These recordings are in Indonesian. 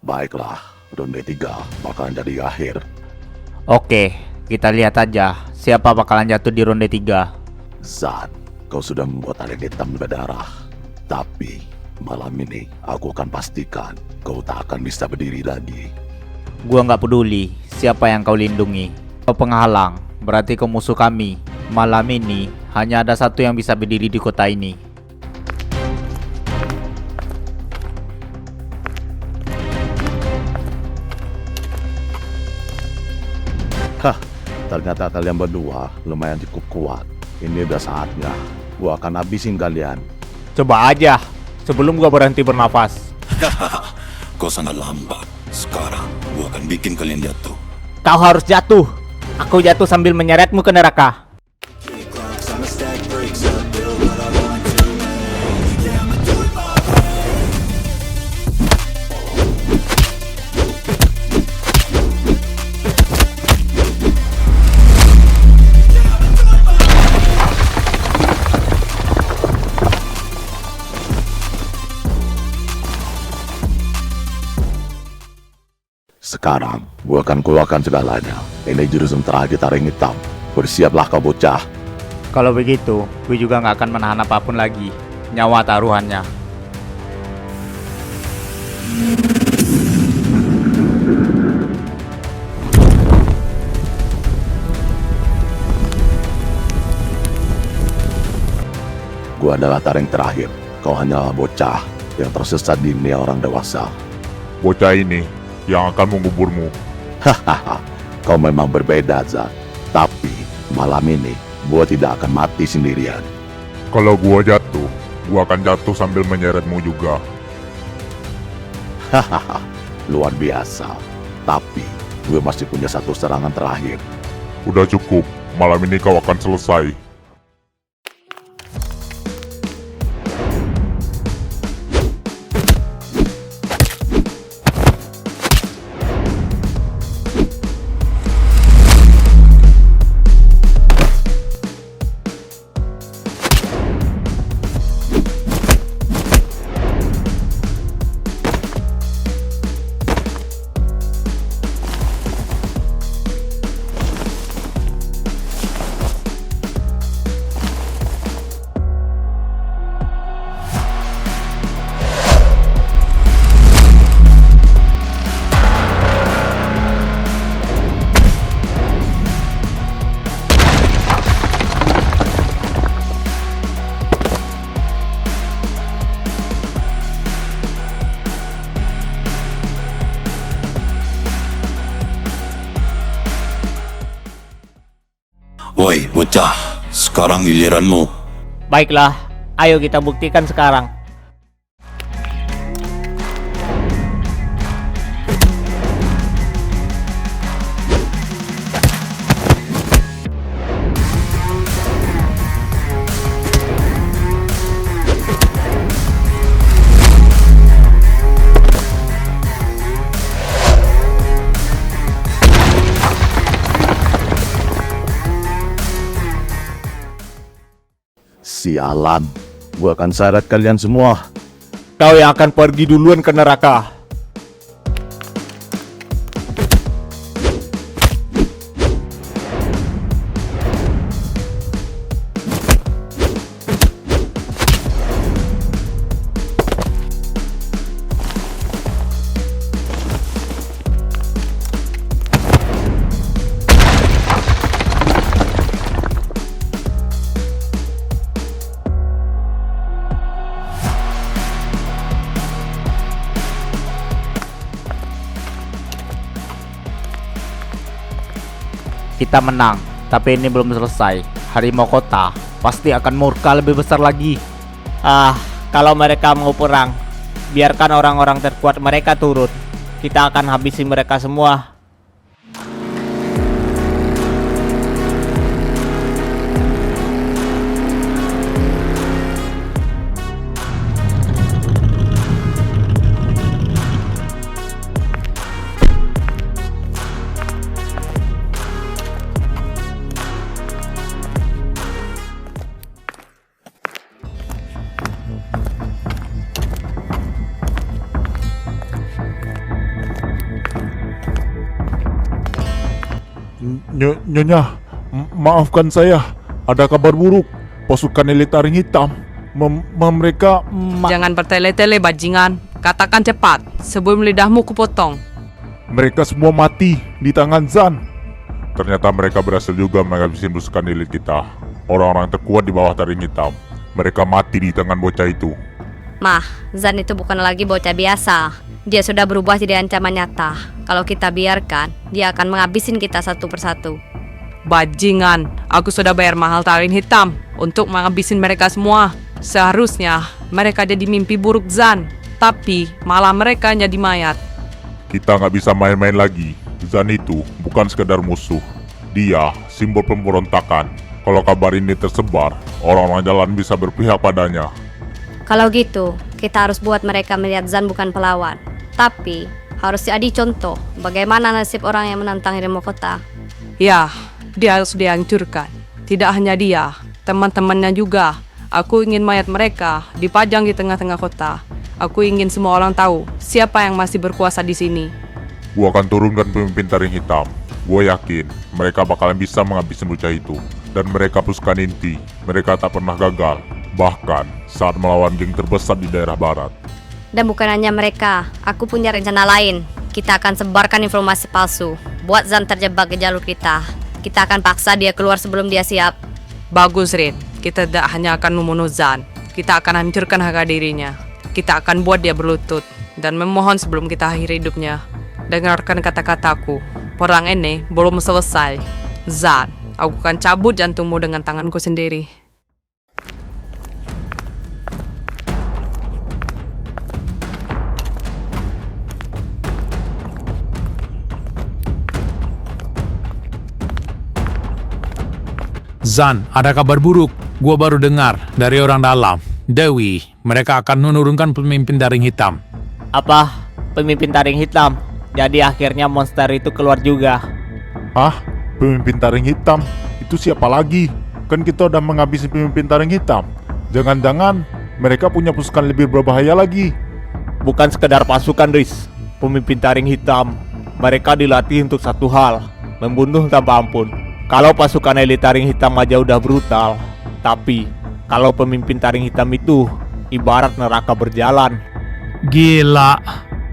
Baiklah, ronde 3 bakalan jadi akhir. Oke, kita lihat aja siapa bakalan jatuh di ronde 3. Zan, kau sudah membuat taring hitam berdarah. Tapi malam ini aku akan pastikan kau tak akan bisa berdiri lagi. Gua nggak peduli siapa yang kau lindungi. Kau penghalang, berarti kau musuh kami. Malam ini hanya ada satu yang bisa berdiri di kota ini. Hah, ternyata kalian berdua lumayan cukup kuat. Ini udah saatnya gua akan habisin kalian. Coba aja sebelum gua berhenti bernafas. Kau sangat lambat. Sekarang gua akan bikin kalian jatuh. Kau harus jatuh. Aku jatuh sambil menyeretmu ke neraka. Sekarang gua akan keluarkan segalanya. Ini jurusan terakhir taring hitam. Bersiaplah kau bocah. Kalau begitu, gue juga nggak akan menahan apapun lagi. Nyawa taruhannya. Gua adalah taring terakhir. Kau hanyalah bocah yang tersesat di dunia orang dewasa. Bocah ini yang akan menguburmu. Hahaha, kau memang berbeda, Zan. Tapi malam ini gua tidak akan mati sendirian. Kalau gua jatuh, gua akan jatuh sambil menyeretmu juga. Hahaha, luar biasa. Tapi gue masih punya satu serangan terakhir. Udah cukup, malam ini kau akan selesai. Woi, bocah. Sekarang giliranmu. Baiklah, ayo kita buktikan sekarang. Sialan, gua akan seret kalian semua. Kau yang akan pergi duluan ke neraka. Kita menang, tapi ini belum selesai. Harimau kota pasti akan murka lebih besar lagi. Kalau mereka mau perang, biarkan orang-orang terkuat mereka turun. Kita akan habisi mereka semua. Nyonya, maafkan saya. Ada kabar buruk. Pasukan elit taring hitam. Mereka... Jangan bertele-tele bajingan. Katakan cepat sebelum lidahmu kupotong. Mereka semua mati di tangan Zan. Ternyata mereka berhasil juga menghabisin pasukan elit kita. Orang-orang terkuat di bawah taring hitam. Mereka mati di tangan bocah itu. Mah, Zan itu bukan lagi bocah biasa. Dia sudah berubah jadi ancaman nyata. Kalau kita biarkan, dia akan menghabisin kita satu persatu. Bajingan, aku sudah bayar mahal taring hitam untuk menghabisin mereka semua. Seharusnya mereka jadi mimpi buruk Zan, tapi malah mereka jadi mayat. Kita nggak bisa main-main lagi. Zan itu bukan sekedar musuh. Dia simbol pemberontakan. Kalau kabar ini tersebar, orang-orang jalan bisa berpihak padanya. Kalau gitu, kita harus buat mereka melihat Zan bukan pelawan. Tapi, harus jadi contoh bagaimana nasib orang yang menantang Harimau Kota. Ya, dia harus dihancurkan. Tidak hanya dia, teman-temannya juga. Aku ingin mayat mereka dipajang di tengah-tengah kota. Aku ingin semua orang tahu siapa yang masih berkuasa di sini. Gua akan turunkan pemimpin taring hitam. Gue yakin mereka bakalan bisa menghabisi bocah itu. Dan mereka pasukan inti. Mereka tak pernah gagal. Bahkan saat melawan geng terbesar di daerah barat. Dan bukan hanya mereka, aku punya rencana lain. Kita akan sebarkan informasi palsu. Buat Zan terjebak ke jalur kita. Kita akan paksa dia keluar sebelum dia siap. Bagus, Rin. Kita tidak hanya akan membunuh Zan. Kita akan hancurkan harga dirinya. Kita akan buat dia berlutut dan memohon sebelum kita akhiri hidupnya. Dengarkan kata-kataku. Perang ini belum selesai. Zan, aku akan cabut jantungmu dengan tanganku sendiri. Zan, ada kabar buruk. Gua baru dengar dari orang dalam. Dewi, mereka akan menurunkan pemimpin taring hitam. Apa? Pemimpin taring hitam? Jadi akhirnya monster itu keluar juga. Hah? Pemimpin taring hitam? Itu siapa lagi? Kan kita udah menghabisi pemimpin taring hitam. Jangan-jangan mereka punya pasukan lebih berbahaya lagi. Bukan sekedar pasukan, Riz. Pemimpin taring hitam. Mereka dilatih untuk satu hal, membunuh tanpa ampun. Kalau pasukan elit taring hitam aja udah brutal, tapi kalau pemimpin taring hitam itu ibarat neraka berjalan. Gila,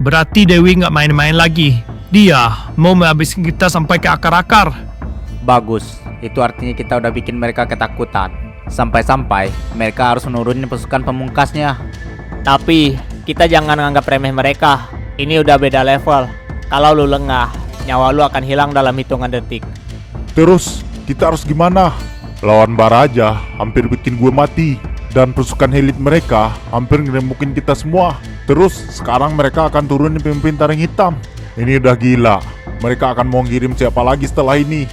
berarti Dewi nggak main-main lagi. Dia mau menghabiskan kita sampai ke akar-akar. Bagus, itu artinya kita udah bikin mereka ketakutan. Sampai-sampai mereka harus menurunin pasukan pemungkasnya. Tapi kita jangan anggap remeh mereka. Ini udah beda level. Kalau lu lengah, nyawa lu akan hilang dalam hitungan detik. Terus, kita harus gimana? Lawan Baraja hampir bikin gue mati. Dan pasukan elit mereka hampir ngeremukin kita semua. Terus, sekarang mereka akan turunin pemimpin taring hitam. Ini udah gila. Mereka akan mau ngirim siapa lagi setelah ini?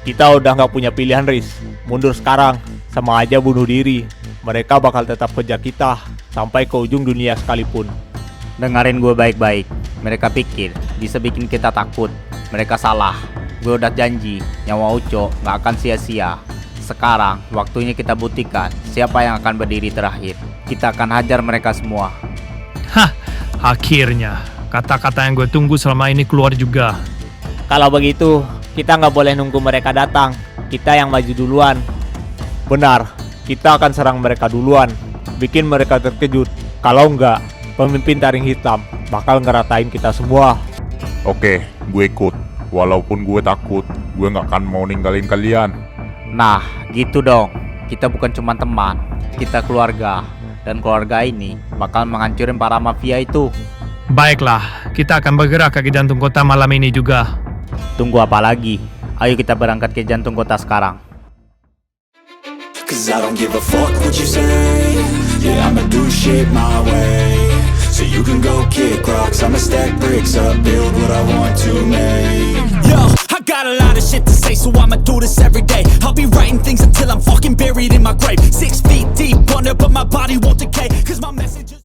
Kita udah nggak punya pilihan, Riz. Mundur sekarang, sama aja bunuh diri. Mereka bakal tetap kejar kita sampai ke ujung dunia sekalipun. Dengerin gue baik-baik. Mereka pikir bisa bikin kita takut. Mereka salah. Gue udah janji, nyawa Uco nggak akan sia-sia. Sekarang, waktunya kita buktikan siapa yang akan berdiri terakhir. Kita akan hajar mereka semua. Hah, akhirnya kata-kata yang gue tunggu selama ini keluar juga. Kalau begitu, kita nggak boleh nunggu mereka datang. Kita yang maju duluan. Benar, kita akan serang mereka duluan. Bikin mereka terkejut. Kalau enggak, pemimpin taring hitam bakal ngeratain kita semua. Oke, gue ikut. Walaupun gue takut, gue gak akan mau ninggalin kalian. Nah, gitu dong. Kita bukan cuma teman, kita keluarga. Dan keluarga ini bakal menghancurin para mafia itu. Baiklah, kita akan bergerak ke jantung kota malam ini juga. Tunggu apa lagi? Ayo kita berangkat ke jantung kota sekarang. Cause I don't give a fuck what you say. Yeah, I'ma do shit my way. So you can go kick rocks, I'ma stack bricks up, build what I want to make. Yo, I got a lot of shit to say, so I'ma do this every day. I'll be writing things until I'm fucking buried in my grave. 6 feet deep under, but my body won't decay.